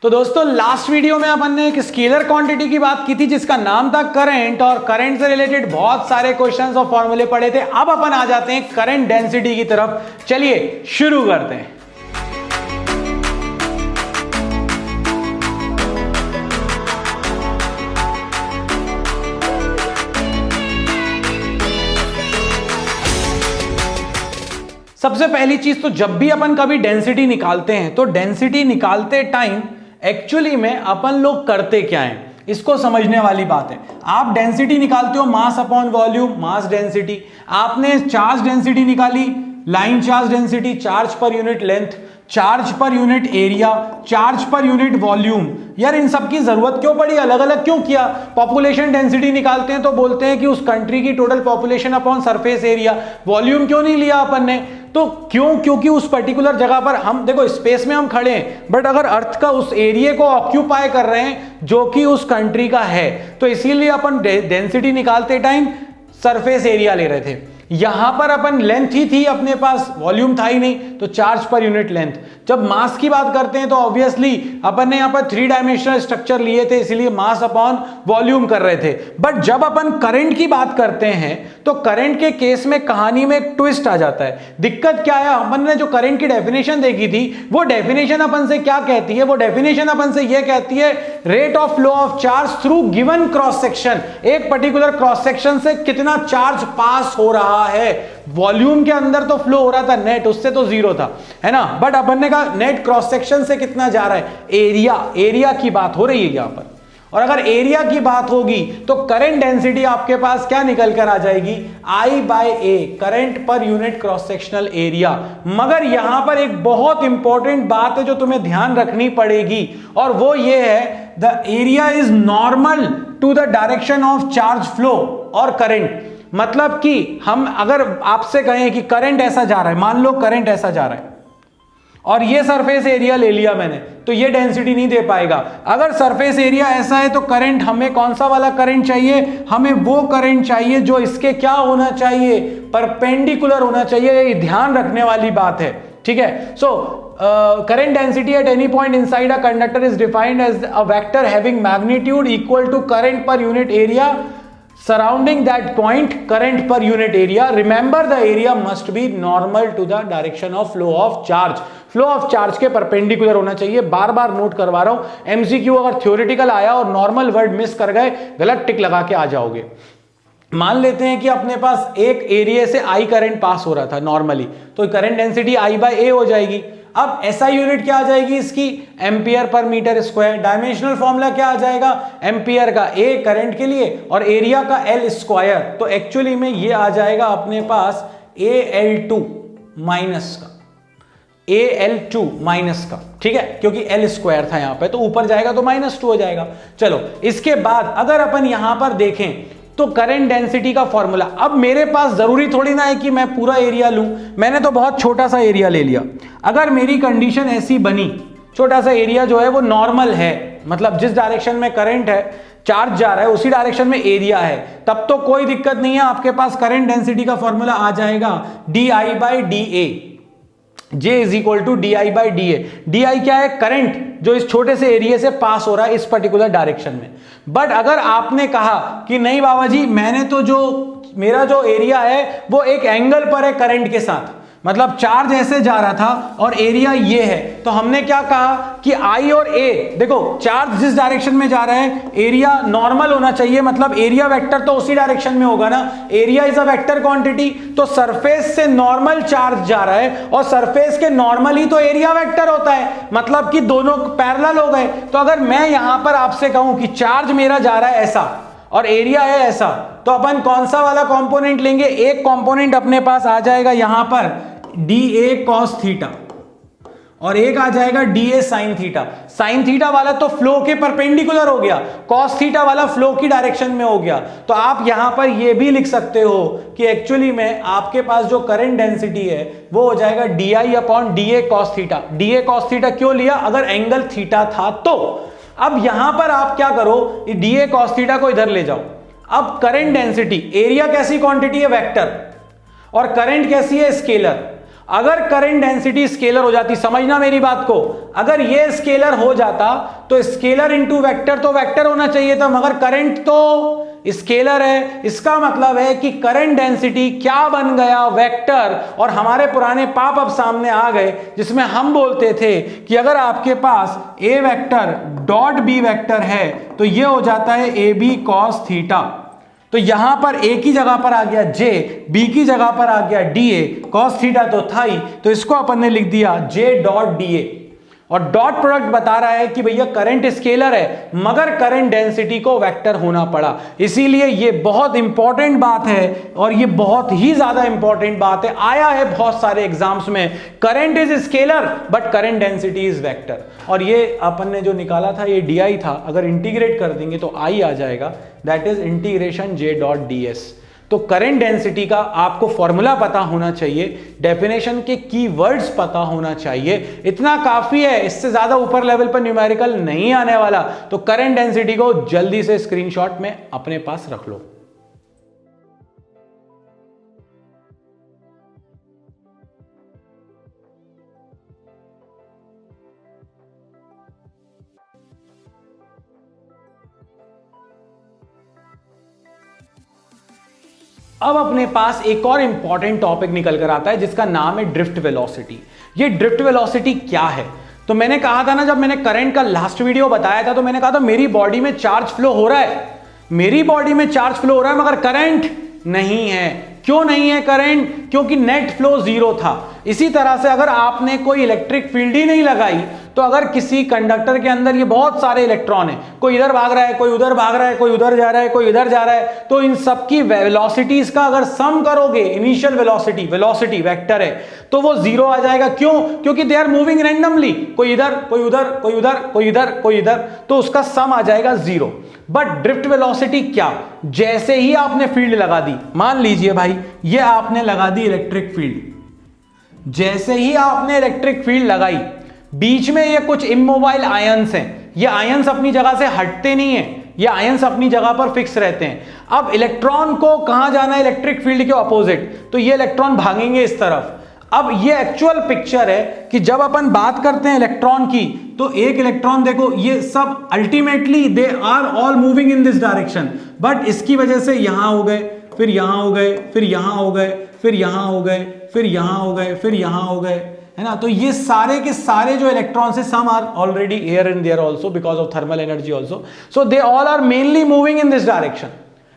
तो दोस्तों last video में अपन ने एक स्केलर क्वांटिटी की बात की थी जिसका नाम था करंट, और करंट से रिलेटेड बहुत सारे क्वेश्चंस और फॉर्मूले पढ़े थे। अब अपन आ जाते हैं करंट डेंसिटी की तरफ। चलिए शुरू करते हैं। सबसे पहली चीज, तो जब भी अपन कभी डेंसिटी निकालते हैं तो डेंसिटी निकालते टाइम एक्चुअली में अपन लोग करते क्या हैं, इसको समझने वाली बात है। आप डेंसिटी निकालते हो mass upon volume, mass density. आपने चार्ज डेंसिटी निकाली, line charge density, charge per unit length, charge per unit area, charge per unit volume. यार इन सब की जरूरत क्यों पड़ी, अलग अलग क्यों किया? पॉपुलेशन डेंसिटी निकालते हैं तो बोलते हैं कि उस कंट्री की total population upon surface area. Volume क्यों नहीं लिया अपन ने? तो क्यों? क्योंकि उस पर्टिकुलर जगह पर हम देखो स्पेस में हम खड़े हैं, बट अगर अर्थ का उस एरिया को ऑक्यूपाई कर रहे हैं जो कि उस कंट्री का है, तो इसीलिए अपन डेंसिटी निकालते टाइम सरफेस एरिया ले रहे थे। यहां पर अपन लेंथ ही थी अपने पास, वॉल्यूम था ही नहीं, तो चार्ज पर यूनिट लेंथ। जब मास की बात करते हैं तो ऑब्वियसली अपन ने यहां पर 3 डायमेंशनल स्ट्रक्चर लिए थे, इसलिए मास अपॉन वॉल्यूम कर रहे थे। बट जब अपन करंट की बात करते हैं तो करंट के केस में कहानी में एक ट्विस्ट आ जाता है। दिक्कत क्या है, अपन ने जो करंट की डेफिनेशन देखी थी वो डेफिनेशन अपन से क्या कहती है? वो डेफिनेशन अपन से यह कहती है rate of flow of charge through given cross section. एक पर्टिकुलर क्रॉस सेक्शन से कितना चार्ज पास हो रहा है। वॉल्यूम के अंदर तो फ्लो हो रहा था नेट, उससे तो जीरो था, है ना। बट अपन ने कहा नेट क्रॉस सेक्शन से कितना जा रहा है, एरिया की बात हो रही है यहां पर। और अगर एरिया की बात होगी तो करंट डेंसिटी आपके पास क्या निकल कर आ जाएगी, I/A, current per unit cross sectional area. मगर यहां पर एक बहुत इंपॉर्टेंट बात है जो तुम्हें ध्यान रखनी पड़ेगी, और वो ये है the area is normal to the direction of charge flow और करंट। मतलब कि हम अगर आपसे कहें कि करंट ऐसा जा रहा है, मान लो करंट ऐसा जा रहा है और ये सरफेस एरिया ले लिया मैंने, तो ये डेंसिटी नहीं दे पाएगा। अगर सरफेस एरिया ऐसा है तो करंट, हमें कौन सा वाला करंट चाहिए? हमें वो करंट चाहिए जो इसके क्या होना चाहिए, परपेंडिकुलर होना चाहिए। ये ध्यान रखने वाली बात है, ठीक है। सो current density at any point inside a conductor is defined as a vector having magnitude equal to current per unit area surrounding that point, current per unit area. Remember the area must be normal to the direction of flow of charge. Flow of charge के perpendicular होना चाहिए। बार बार note करवा रहा हूं, MCQ अगर theoretical आया और normal word miss कर गए, गलत टिक लगा के आ जाओगे। मान लेते हैं कि अपने पास एक एरिया से आई करंट पास हो रहा था नॉर्मली, तो करंट डेंसिटी I/A हो जाएगी। अब एसआई यूनिट क्या आ जाएगी इसकी, ampere per metre square. Dimensional formula क्या आ जाएगा, एम्पियर का A करंट के लिए और एरिया का L स्क्वायर। तो एक्चुअली में ये आ जाएगा अपने पास AL2 माइनस का, AL2 माइनस का, ठीक है, क्योंकि L स्क्वायर था यहां पे, तो ऊपर जाएगा तो -2 हो जाएगा। चलो इसके बाद अगर अपन यहां पर देखें तो करंट डेंसिटी का फॉर्मूला, अब मेरे पास जरूरी थोड़ी ना है कि मैं पूरा एरिया लूं, मैंने तो बहुत छोटा सा एरिया ले लिया। अगर मेरी कंडीशन ऐसी बनी, छोटा सा एरिया जो है वो नॉर्मल है, मतलब जिस डायरेक्शन में करंट है, चार्ज जा रहा है उसी डायरेक्शन में एरिया है, तब तो कोई दिक्कत नहीं है। आपके पास करंट डेंसिटी का फॉर्मूला आ जाएगा DI/DA, J is equal to DI/DA। DI क्या है, करंट जो इस छोटे से एरिया से पास हो रहा है इस पर्टिकुलर डायरेक्शन में। बट अगर आपने कहा कि नहीं बाबा जी, मैंने तो मेरा जो एरिया है वो एक एंगल पर है करंट के साथ, मतलब चार्ज ऐसे जा रहा था और एरिया ये है, तो हमने क्या कहा कि I और A, देखो चार्ज जिस डायरेक्शन में जा रहा है एरिया नॉर्मल होना चाहिए, मतलब एरिया वेक्टर तो उसी डायरेक्शन में होगा ना। Area is a vector quantity, तो सरफेस से नॉर्मल चार्ज जा रहा है और सरफेस के नॉर्मल ही तो एरिया वेक्टर होता है, मतलब कि दोनों पैरेलल हो गए। तो अगर मैं यहां पर आपसे कहूं कि चार्ज मेरा जा रहा है ऐसा और एरिया है ऐसा, तो अपन कौन सा वाला कंपोनेंट लेंगे? एक कंपोनेंट अपने पास आ जाएगा यहां पर DA cos थीटा और एक आ जाएगा DA sin theta. sin theta वाला तो फ्लो के परपेंडिकुलर हो गया, cos थीटा वाला फ्लो की डायरेक्शन में हो गया। तो आप यहां पर ये भी लिख सकते हो कि एक्चुअली में आपके पास जो करंट डेंसिटी है वो हो जाएगा DI/DA cos theta. DA cos theta क्यों लिया? अगर एंगल थीटा था तो। अब यहां पर आप क्या करो, DA cos थीटा को इधर ले जाओ। अब करंट डेंसिटी, एरिया कैसी क्वांटिटी है, वेक्टर, और करंट कैसी है, स्केलर। अगर करंट डेंसिटी स्केलर हो जाती, समझना मेरी बात को, अगर ये स्केलर हो जाता तो स्केलर इनटू वेक्टर तो वेक्टर होना चाहिए था, मगर करंट तो स्केलर है। इसका मतलब है कि करंट डेंसिटी क्या बन गया, वेक्टर। और हमारे पुराने पाप अब सामने आ गए, जिसमें हम बोलते थे कि अगर आपके पास ए वेक्टर डॉट बी वेक्टर है तो ये हो जाता है ए बी कॉस थीटा। तो यहां पर ए की जगह पर आ गया जे, बी की जगह पर आ गया डी ए, कॉस थीटा तो था ही, तो इसको अपन ने लिख दिया जे डॉट डी ए। और डॉट प्रोडक्ट बता रहा है कि भैया करंट स्केलर है मगर करंट डेंसिटी को वेक्टर होना पड़ा। इसीलिए ये बहुत इंपॉर्टेंट बात है और ये बहुत ही ज्यादा इंपॉर्टेंट बात है, आया है बहुत सारे एग्जाम्स में, current is scalar but current density is vector. और ये अपन ने जो निकाला था ये डी था, अगर इंटीग्रेट कर देंगे तो आई आ जाएगा, that is integration J dot D S. तो करंट डेंसिटी का आपको फॉर्मूला पता होना चाहिए, डेफिनेशन के कीवर्ड्स पता होना चाहिए, इतना काफी है, इससे ज्यादा ऊपर लेवल पर न्यूमेरिकल नहीं आने वाला। तो करंट डेंसिटी को जल्दी से स्क्रीनशॉट में अपने पास रख लो। अब अपने पास एक और इंपॉर्टेंट टॉपिक निकल कर आता है जिसका नाम है ड्रिफ्ट वेलोसिटी। ये ड्रिफ्ट वेलोसिटी क्या है? तो मैंने कहा था ना, जब मैंने करंट का लास्ट वीडियो बताया था तो मैंने कहा था मेरी बॉडी में चार्ज फ्लो हो रहा है, मेरी बॉडी में चार्ज फ्लो हो रहा है मगर करंट नहीं है। क्यों नहीं है करंट? क्योंकि नेट फ्लो जीरो था। इसी तरह से अगर आपने कोई इलेक्ट्रिक फील्ड ही नहीं लगाई तो अगर किसी कंडक्टर के अंदर ये बहुत सारे इलेक्ट्रॉन है, कोई इधर भाग रहा है, कोई उधर भाग रहा है, कोई उधर जा रहा है, कोई इधर जा रहा है, तो इन सबकी वेलोसिटीज का अगर सम करोगे, इनिशियल वेलोसिटी, वेलोसिटी वेक्टर है, तो वो जीरो आ जाएगा। क्यों? क्योंकि दे आर मूविंग रैंडमली, कोई इधर कोई उधर कोई उधर कोई इधर कोई इधर, तो उसका सम आ जाएगा जीरो। बट ड्रिफ्ट वेलोसिटी क्या? जैसे ही आपने फील्ड लगा दी, मान लीजिए भाई ये आपने लगा दी इलेक्ट्रिक फील्ड, जैसे ही आपने इलेक्ट्रिक फील्ड लगाई, बीच में ये कुछ इमोबाइल आयंस हैं, ये आयंस अपनी जगह से हटते नहीं हैं, ये आयंस अपनी जगह पर फिक्स रहते हैं। अब इलेक्ट्रॉन को कहां जाना है? इलेक्ट्रिक फील्ड के ऑपोजिट, तो ये इलेक्ट्रॉन भागेंगे इस तरफ। अब ये एक्चुअल पिक्चर है कि जब अपन बात करते हैं इलेक्ट्रॉन की, तो एक इलेक्ट्रॉन देखो, ये सब ultimately they are all moving in this direction, but इसकी वजह से यहां हो गए, फिर यहां हो गए, फिर यहां हो गए, फिर यहां हो गए, फिर यहां हो गए, फिर यहां हो गए, है ना। तो ये सारे के सारे जो इलेक्ट्रॉन्स है, some are already air in there also because of thermal energy also, so they all are mainly moving in this direction.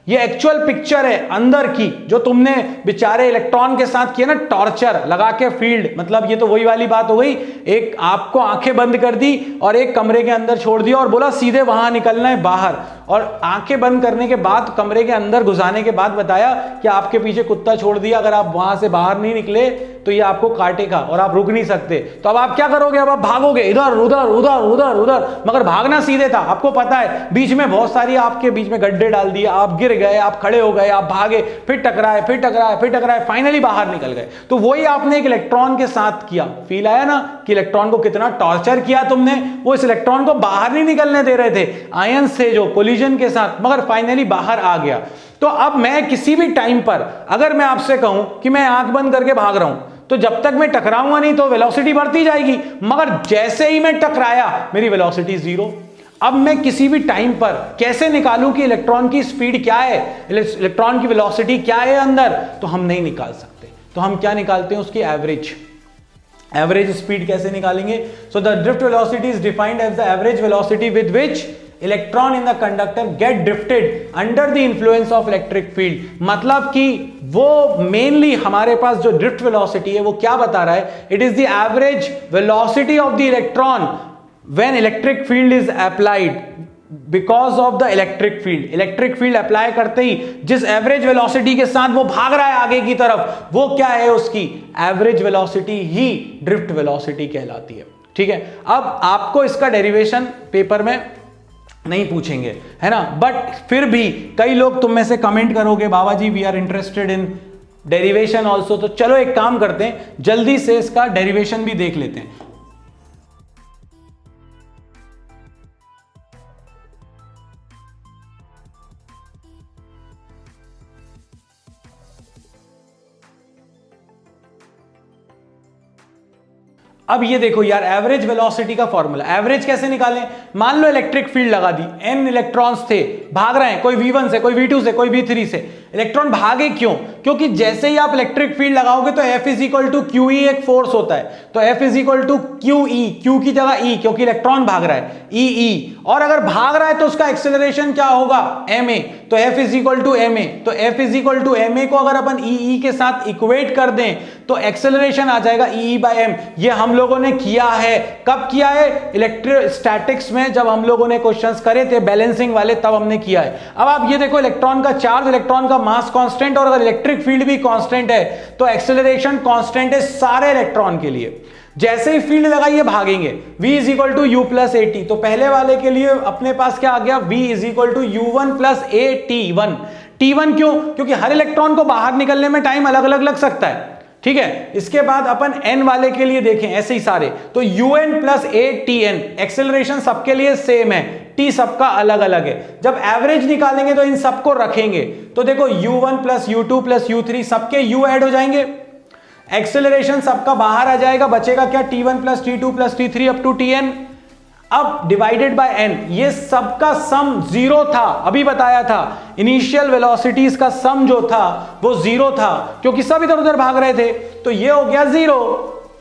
ये एक्चुअल पिक्चर है अंदर की, जो तुमने बेचारे इलेक्ट्रॉन के साथ किया ना टॉर्चर लगा के फील्ड, मतलब ये तो वही वाली बात हो गई, एक आपको आंखें बंद कर दी और एक कमरे के अंदर छोड़ दिया और बोला सीधे वहां निकलना है बाहर, और आंखें बंद करने के बाद कमरे के अंदर घुसाने के बाद बताया कि आपके पीछे कुत्ता छोड़ दिया, अगर आप वहां से बाहर नहीं निकले तो ये आपको काटेगा और आप रुक नहीं सकते। तो अब आप क्या करोगे? अब आप भागोगे इधर उधर उधर उधर उधर, मगर भागना सीधे था, आपको पता है बीच में बहुत सारी आपके बीच में गड्ढे डाल दिए, आप गिर गए, आप खड़े हो गए, आप भागे, फिर टकराए, फिर टकराए, फिर टकराए, फाइनली बाहर निकल गए। तो वही आपने एक इलेक्ट्रॉन के साथ किया। फील आया ना कि इलेक्ट्रॉन को कितना टॉर्चर किया तुमने? वो इस इलेक्ट्रॉन को बाहर नहीं निकलने दे रहे थे, आयंस से जो कोलिजन के साथ, मगर फाइनली बाहर आ गया। तो अब मैं किसी भी टाइम पर अगर मैं आपसे कहूं कि मैं आंख बंद करके भाग रहा हूं, तो जब तक मैं टकराऊंगा नहीं तो वेलोसिटी बढ़ती जाएगी, मगर जैसे ही मैं टकराया मेरी वेलोसिटी जीरो। अब मैं किसी भी टाइम पर कैसे निकालूं कि इलेक्ट्रॉन की स्पीड क्या है, इलेक्ट्रॉन की वेलोसिटी क्या है अंदर? तो हम नहीं निकाल सकते। तो हम क्या निकालते हैं? उसकी एवरेज। एवरेज स्पीड कैसे निकालेंगे? So the drift velocity is defined as the average velocity with which electron in the conductor get drifted under the influence of electric field. मतलब कि वो मेनली हमारे पास जो ड्रिफ्ट वेलोसिटी है वो क्या बता रहा है? It is the average velocity of the electron when electric field is applied because of the electric field. Electric field apply करते ही जिस एवरेज वेलोसिटी के साथ वो भाग रहा है आगे की तरफ, वो क्या है? उसकी एवरेज वेलोसिटी ही ड्रिफ्ट वेलोसिटी कहलाती है। ठीक है, अब आपको इसका डेरिवेशन पेपर में नहीं पूछेंगे, है ना, बट फिर भी कई लोग तुम में से कमेंट करोगे Baba ji we are interested in derivation also. तो चलो एक काम करते हैं, जल्दी से इसका डेरिवेशन भी देख लेते हैं। अब ये देखो यार, एवरेज वेलोसिटी का फॉर्मूला, एवरेज कैसे निकालें? मान लो इलेक्ट्रिक फील्ड लगा दी, n इलेक्ट्रॉन्स थे, भाग रहे हैं, कोई v1 से, कोई v2 से, कोई v3 से। इलेक्ट्रॉन भागे क्यों? क्योंकि जैसे ही आप इलेक्ट्रिक फील्ड लगाओगे तो F is equal to QE एक फोर्स होता है, तो F is equal to QE, Q की जगह E, क्योंकि इलेक्ट्रॉन भाग रहा है, EE। और अगर भाग रहा है तो उसका एक्सेलरेशन क्या होगा? ma, तो F is equal to ma, तो F is equal to ma को अगर अपन EE के साथ इक्वेट कर दें तो एक्सेलरेशन आ जाएगा EE बाय m। ये हम लोगों ने किया है, कब किया है? इलेक्ट्रोस्टैटिक्स में जब हम लोगों ने क्वेश्चंस करे थे बैलेंसिंग वाले, तब हमने किया है। अब आप ये देखो, इलेक्ट्रॉन का चार्ज, इलेक्ट्रॉन का मास कांस्टेंट, और अगर इलेक्ट्रिक फील्ड भी कांस्टेंट है तो एक्सेलरेशन कांस्टेंट है सारे इलेक्ट्रॉन के लिए। जैसे ही फील्ड लगाइए भागेंगे। v is equal to u plus a t, तो पहले वाले के लिए अपने पास क्या आ गया? v is equal to u1 plus a t1। t1 क्यों? क्योंकि हर इलेक्ट्रॉन को बाहर निकलने में टाइम अलग अलग लग सकता है, ठीक है। इसके बाद अपन n वाले के लिए देखें, ऐसे ही सारे, तो un plus a t n, acceleration सबके लिए सेम है, t सबका अलग अलग है। जब एवरेज निकालेंगे तो इन सबको रखेंगे, तो देखो u1 plus u2 plus u3 सबके u ऐड हो जाएंगे, एक्सेलरेशन सबका बाहर आ जाएगा, बचेगा क्या? t1 plus t2 plus t3 up to tn। अब डिवाइडेड बाय n, ये सबका सम जीरो था, अभी बताया था इनिशियल वेलोसिटीज का सम जो था वो जीरो था, क्योंकि सब इधर उधर भाग रहे थे, तो ये हो गया जीरो।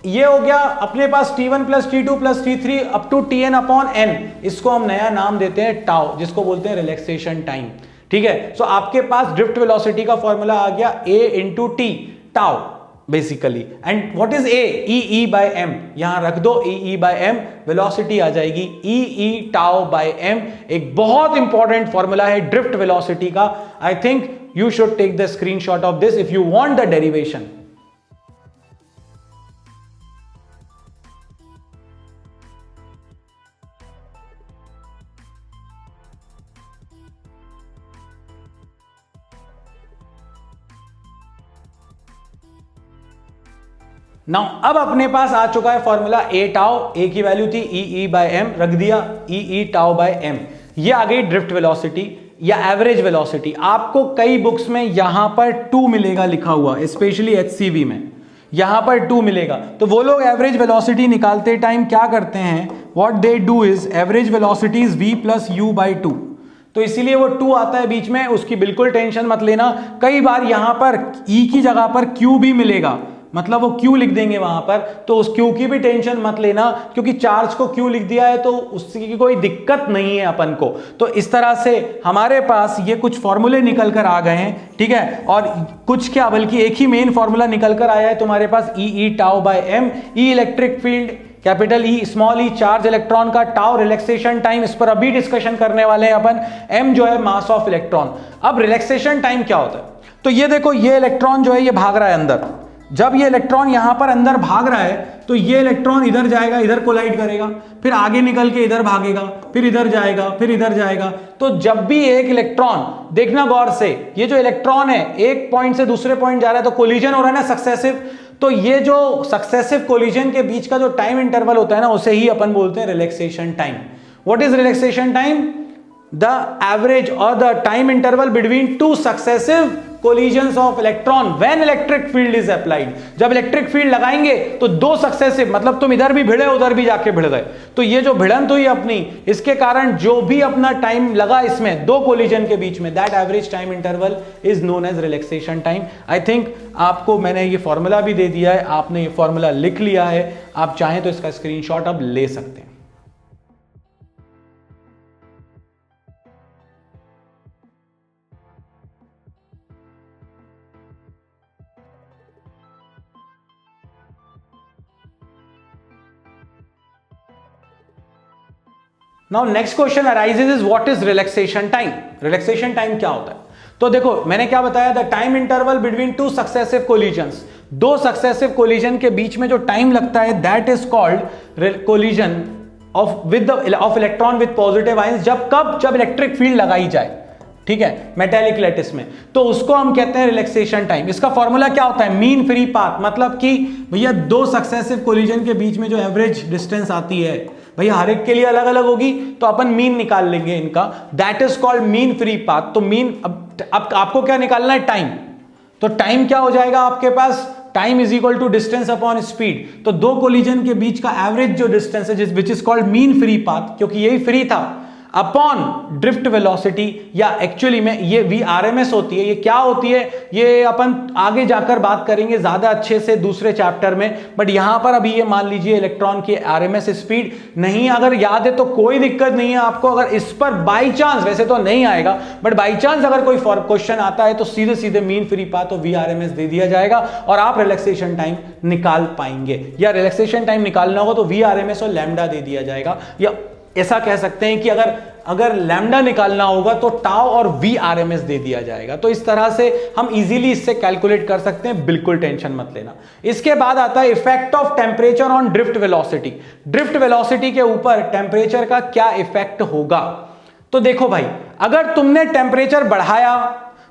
ये हो गया अपने पास t1 plus t2 plus t3 up to tn upon n। इसको हम नया नाम देते हैं टाउ, जिसको बोलते हैं रिलैक्सेशन टाइम, ठीक है। सो आपके पास ड्रिफ्ट वेलोसिटी का फॉर्मूला आ गया a into t, tau basically. And what is a? EE by m, यहां रख दो EE बाय m, वेलोसिटी आ जाएगी EE टाउ बाय m। एक बहुत इंपॉर्टेंट फॉर्मूला है ड्रिफ्ट वेलोसिटी का। I think you should take the screenshot of this if you want the derivation. Now अब अपने पास आ चुका है फॉर्मूला ए टाउ, ए की वैल्यू थी ई बाय एम, रख दिया ई टाउ बाय एम। ये आ गई ड्रिफ्ट वेलोसिटी या एवरेज वेलोसिटी। आपको कई बुक्स में यहां पर 2 मिलेगा लिखा हुआ, स्पेशली HCV में यहां पर 2 मिलेगा। तो वो लोग एवरेज वेलोसिटी निकालते टाइम क्या करते हैं? What they do is average velocity is v plus u by 2, तो इसीलिए वो 2 आता है बीच में, उसकी बिल्कुल टेंशन मत लेना। कई बार यहां पर E की जगह पर Q भी मिलेगा, मतलब वो Q लिख देंगे वहां पर, तो उस Q की भी टेंशन मत लेना, क्योंकि चार्ज को Q लिख दिया है तो उसकी कोई दिक्कत नहीं है अपन को। तो इस तरह से हमारे पास ये कुछ फॉर्मूले निकल कर आ गए हैं, ठीक है। और कुछ क्या, बल्कि एक ही मेन फॉर्मूला निकल कर आया है तुम्हारे पास, E tau by m. E electric field, capital E, small E charge electron का, टाउ रिलैक्सेशन टाइम, इस पर अभी डिस्कशन करने वाले हैं अपन, एम जो है मास ऑफ इलेक्ट्रॉन। अब रिलैक्सेशन टाइम क्या होता है? तो ये देखो, ये इलेक्ट्रॉन जो है ये भाग रहा है अंदर। जब ये इलेक्ट्रॉन यहां पर अंदर भाग रहा है तो ये इलेक्ट्रॉन इधर जाएगा, इधर कोलाइड करेगा, फिर आगे निकल के इधर भागेगा, फिर इधर जाएगा, फिर इधर जाएगा। तो जब भी एक इलेक्ट्रॉन, देखना गौर से, ये जो इलेक्ट्रॉन है एक पॉइंट से दूसरे पॉइंट जा रहा है तो कोलिजन हो रहा है ना, सक्सेसिव। तो ये जो सक्सेसिव कोलिजन के बीच का जो टाइम इंटरवल होता है ना, उसे ही अपन बोलते हैं relaxation time. What is relaxation time? The average और the time interval between two successive collisions of electron when electric field is applied। जब इलेक्ट्रिक फील्ड लगाएंगे तो दो सक्सेसिव, मतलब तुम इधर भी भिड़े उधर भी जाके भिड़ गए, तो ये जो भिड़ंत हुई अपनी, इसके कारण जो भी अपना टाइम लगा इसमें दो कोलिजन के बीच में, that average time interval is known age relaxation time. I think आपको मैंने ये फॉर्मूला भी दे दिया है, आपने ये फॉर्मूला लिख लिया है, आप चाहें तो इसका स्क्रीनशॉट अब ले सकते हैं। Now next question arises is what is relaxation time. Relaxation time क्या होता है? तो देखो मैंने क्या बताया, the time interval between two successive collisions, दो सक्सेसिव कोलिजन के बीच में जो टाइम लगता है that is called collision of electron with positive ions. जब इलेक्ट्रिक फील्ड लगाई जाए, ठीक है, मेटेलिक लैटिस में, तो उसको हम कहते हैं रिलैक्सेशन टाइम। इसका फॉर्मूला क्या होता है? मीन फ्री पाथ, मतलब कि भैया दो सक्सेसिव कोलिजन के बीच में जो एवरेज डिस्टेंस आती है, भैया हर एक के लिए अलग अलग होगी, तो अपन मीन निकाल लेंगे इनका, that is called mean free path. तो मीन, अब आपको क्या निकालना है? टाइम। तो टाइम क्या हो जाएगा आपके पास? Time is equal to distance upon speed, तो दो कोलिजन के बीच का एवरेज जो डिस्टेंस है which is called mean free path, क्योंकि यही फ्री था, अपॉन ड्रिफ्ट वेलोसिटी, या एक्चुअली में ये VRMS होती है। ये क्या होती है ये अपन आगे जाकर बात करेंगे ज्यादा अच्छे से दूसरे चैप्टर में, बट यहां पर अभी ये मान लीजिए इलेक्ट्रॉन की RMS स्पीड नहीं अगर याद है तो कोई दिक्कत नहीं है आपको। अगर इस पर बाई चांस, वैसे तो नहीं आएगा बट बाई चांस अगर कोई क्वेश्चन आता है तो सीधे सीधे मीन फ्री पाथ तो VRMS दे दिया जाएगा और आप रिलैक्सेशन टाइम निकाल पाएंगे, या रिलैक्सेशन टाइम निकालना होगा तो VRMS और लैम्डा दे दिया जाएगा, या ऐसा कह सकते हैं कि अगर लैम्डा निकालना होगा तो टाउ और VRMS दे दिया जाएगा। तो इस तरह से हम इजीली इससे कैलकुलेट कर सकते हैं, बिल्कुल टेंशन मत लेना। इसके बाद आता है effect of temperature on drift velocity. Drift velocity के ऊपर टेम्परेचर का क्या इफेक्ट होगा? तो देखो भाई, अगर तुमने टेम्परेचर बढ़ाया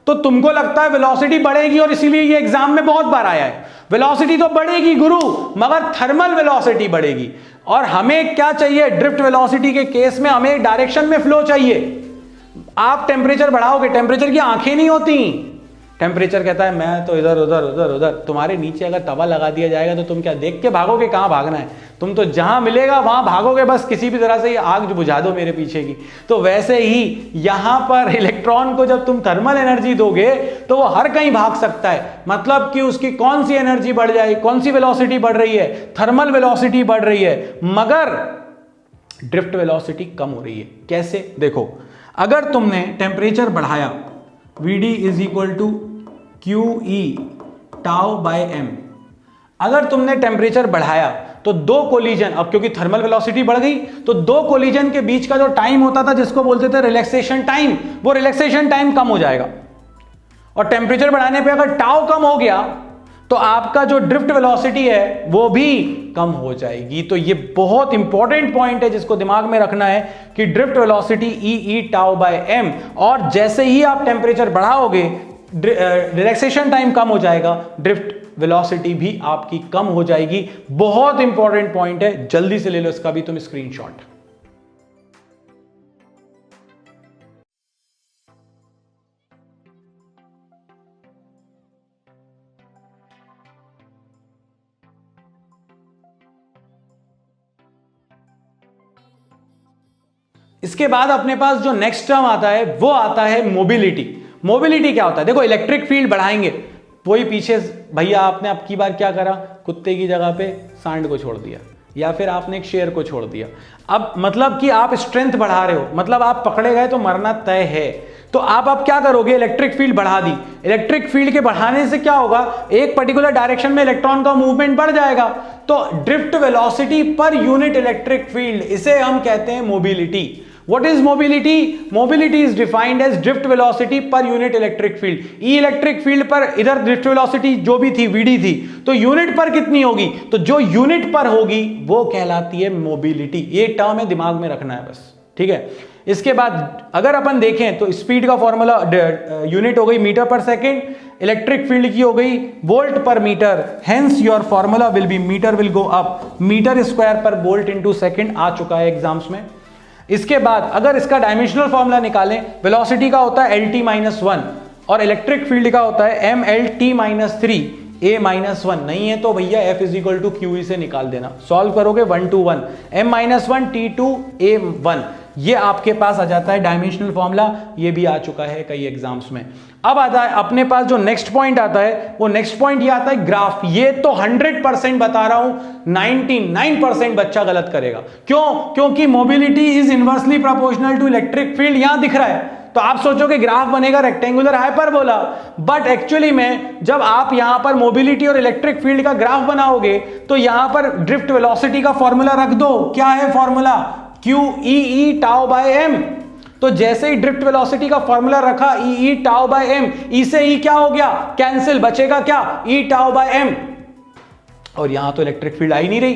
तो तुमको लगता है वेलोसिटी बढ़ेगी, और इसीलिए ये एग्जाम में बहुत बार आया है, वेलोसिटी तो बढ़ेगी गुरु मगर थर्मल वेलोसिटी बढ़ेगी। और हमें क्या चाहिए? ड्रिफ्ट वेलोसिटी के केस में हमें एक डायरेक्शन में फ्लो चाहिए। आप टेम्परेचर बढ़ाओगे, टेम्परेचर की आंखें नहीं होती, टेम्परेचर कहता है मैं तो इधर उधर उधर उधर। तुम्हारे नीचे अगर तवा लगा दिया जाएगा तो तुम क्या देख के भागोगे? कहां भागना है? तुम तो जहां मिलेगा वहां भागोगे, बस किसी भी तरह से ये आग जो बुझा दो मेरे पीछे की। तो वैसे ही यहां पर इलेक्ट्रॉन को जब तुम थर्मल एनर्जी दोगे तो वो हर कहीं भाग सकता है, मतलब कि उसकी कौन सी एनर्जी बढ़ जाएगी, कौन सी वेलोसिटी बढ़ रही है? थर्मल वेलोसिटी बढ़ रही है, मगर ड्रिफ्ट वेलोसिटी कम हो रही है। कैसे? देखो, अगर तुमने टेम्परेचर बढ़ाया, Vd is equal to QE tau by m, अगर तुमने टेम्परेचर बढ़ाया तो दो कोलिजन, अब क्योंकि थर्मल वेलोसिटी बढ़ गई तो दो कोलिजन के बीच का जो टाइम होता था जिसको बोलते थे रिलैक्सेशन टाइम, वो रिलैक्सेशन टाइम कम हो जाएगा। और टेम्परेचर बढ़ाने पे अगर टाउ कम हो गया तो आपका जो ड्रिफ्ट वेलोसिटी है वो भी कम हो जाएगी। तो ये बहुत इंपॉर्टेंट पॉइंट है जिसको दिमाग में रखना है कि drift velocity E tau by m, और जैसे ही आप टेम्परेचर बढ़ाओगे रिलैक्सेशन टाइम कम हो जाएगा, ड्रिफ्ट वेलोसिटी भी आपकी कम हो जाएगी। बहुत इंपॉर्टेंट पॉइंट है, जल्दी से ले लो इसका भी तुम स्क्रीनशॉट। इसके बाद अपने पास जो नेक्स्ट टर्म आता है वो आता है मोबिलिटी। मोबिलिटी क्या होता है? देखो, इलेक्ट्रिक फील्ड बढ़ाएंगे, वही पीछे भैया आपने अब की बार क्या करा, कुत्ते की जगह पे सांड को छोड़ दिया, या फिर आपने एक शेर को छोड़ दिया। अब मतलब कि आप स्ट्रेंथ बढ़ा रहे हो, मतलब आप पकड़े गए तो मरना तय है। तो आप अब क्या करोगे? इलेक्ट्रिक फील्ड बढ़ा दी। इलेक्ट्रिक फील्ड के बढ़ाने से क्या होगा? एक पर्टिकुलर डायरेक्शन में इलेक्ट्रॉन का मूवमेंट बढ़ जाएगा। तो drift velocity per unit electric field, इसे हम कहते हैं mobility. What is mobility? Mobility is defined as drift velocity per unit electric field. E electric field पर इधर ड्रिफ्ट वेलोसिटी जो भी थी Vd थी, तो यूनिट पर कितनी होगी? तो जो यूनिट पर होगी वो कहलाती है मोबिलिटी। ये टर्म है, दिमाग में रखना है बस, ठीक है। इसके बाद अगर अपन देखें तो स्पीड का फॉर्मूला यूनिट हो गई मीटर पर सेकेंड, इलेक्ट्रिक फील्ड की हो गई volt per metre, hence your formula will be metre will go up, metre square per volt into second आ चुका है एग्जाम्स में। इसके बाद अगर इसका डायमेंशनल फॉर्मूला निकालें, वेलोसिटी का होता है LT-1 और इलेक्ट्रिक फील्ड का होता है MLT-3 A-1। नहीं है तो भैया F is equal to QE से निकाल देना, सॉल्व करोगे 1 to 1, M-1 T2 A1, ये आपके पास आ जाता है डायमेंशनल फॉर्मूला। ये भी आ चुका है कई एग्जाम्स में। अब आता है अपने पास जो नेक्स्ट पॉइंट आता है, वो नेक्स्ट पॉइंट ये आता है ग्राफ। ये तो 100% बता रहा हूं, 99% बच्चा गलत करेगा। क्यों? क्योंकि mobility is inversely proportional to electric field, यहां दिख रहा है। तो आप सोचोगे ग्राफ बनेगा रेक्टेंगुलर हाइपरबोला, बट एक्चुअली में जब आप यहां पर मोबिलिटी और इलेक्ट्रिक फील्ड का ग्राफ बनाओगे तो यहां पर ड्रिफ्ट वेलोसिटी का फॉर्मूला रख दो। क्या है formula? QE tau by m। तो जैसे ही ड्रिफ्ट वेलोसिटी का फॉर्मूला रखा E tau by m, E से E क्या हो गया? कैंसिल, बचेगा क्या? E tau by m। और यहां तो इलेक्ट्रिक फील्ड आई नहीं रही,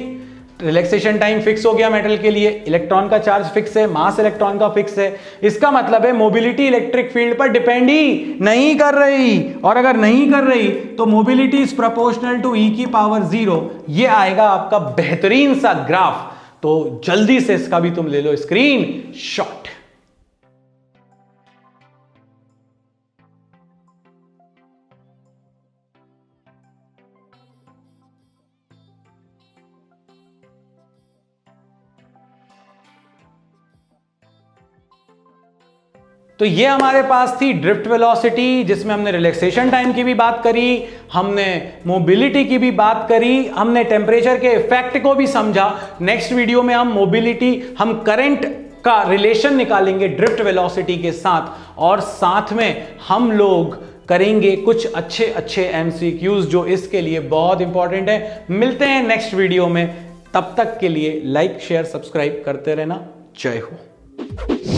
रिलैक्सेशन टाइम फिक्स हो गया मेटल के लिए, इलेक्ट्रॉन का चार्ज फिक्स है, मास इलेक्ट्रॉन का फिक्स है। इसका मतलब है मोबिलिटी इलेक्ट्रिक फील्ड पर डिपेंड ही नहीं कर रही, और अगर नहीं कर रही तो mobility is proportional to E⁻�0। ये आएगा आपका बेहतरीन सा ग्राफ। तो जल्दी से इसका भी तुम ले लो स्क्रीन शॉट। तो ये हमारे पास थी ड्रिफ्ट वेलोसिटी, जिसमें हमने रिलैक्सेशन टाइम की भी बात करी, हमने मोबिलिटी की भी बात करी, हमने टेम्परेचर के इफेक्ट को भी समझा। नेक्स्ट वीडियो में हम करंट का रिलेशन निकालेंगे ड्रिफ्ट वेलोसिटी के साथ, और साथ में हम लोग करेंगे कुछ अच्छे अच्छे एमसीक्यूज जो इसके लिए बहुत इंपॉर्टेंट है। मिलते हैं नेक्स्ट वीडियो में, तब तक के लिए लाइक शेयर सब्सक्राइब करते रहना। जय हो।